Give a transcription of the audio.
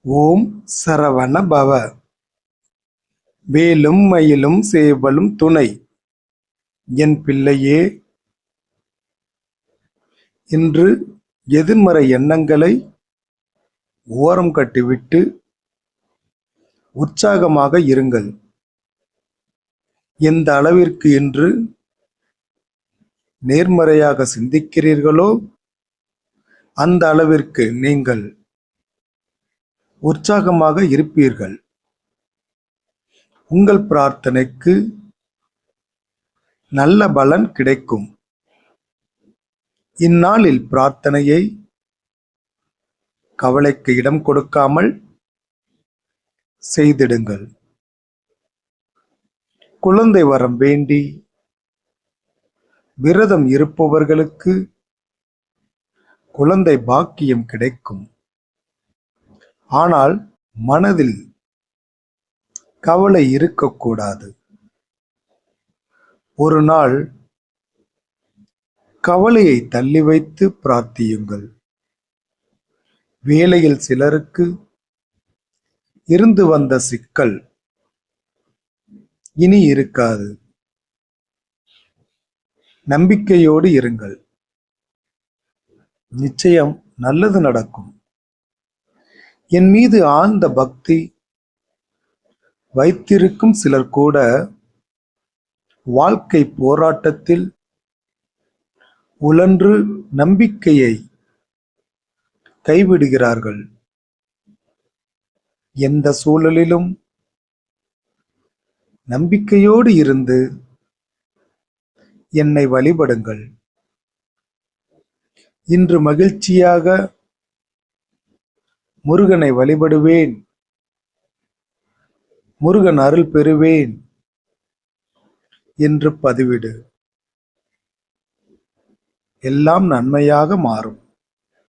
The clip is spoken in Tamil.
ஓம் சரவண பவ. வேலும் மயிலும் சேவலும் துணை. என் பிள்ளையே, இன்று எதிர்மறை எண்ணங்களை ஓரம் கட்டிவிட்டு உற்சாகமாக இருங்கள். எந்த அளவிற்கு இன்று நேர்மறையாக சிந்திக்கிறீர்களோ அந்த அளவிற்கு நீங்கள் உற்சாகமாக இருப்பீர்கள். உங்கள் பிரார்த்தனைக்கு நல்ல பலன் கிடைக்கும். இந்நாளில் பிரார்த்தனையை கவலைக்கு இடம் கொடுக்காமல் செய்திடுங்கள். குழந்தை வரம் வேண்டி விரதம் இருப்பவர்களுக்கு குழந்தை பாக்கியம் கிடைக்கும். ஆனால் மனதில் கவலை இருக்கக்கூடாது. ஒரு நாள் கவலையை தள்ளி வைத்து பிரார்த்தியுங்கள். வேலையில் சிலருக்கு இருந்து வந்த சிக்கல் இனி இருக்காது. நம்பிக்கையோடு இருங்கள். நிச்சயம் நல்லது நடக்கும். என் மீது ஆழ்ந்த பக்தி வைத்திருக்கும் சிலர் கூட வாழ்க்கை போராட்டத்தில் உழன்று நம்பிக்கையை கைவிடுகிறார்கள். எந்த சூழலிலும் நம்பிக்கையோடு இருந்து என்னை வழிபடுங்கள். இன்று மகிழ்ச்சியாக முருகனை வழிபடுவேன், முருகன் அருள் பெறுவேன் என்று பதிவிடு. எல்லாம் நன்மையாக மாறும்.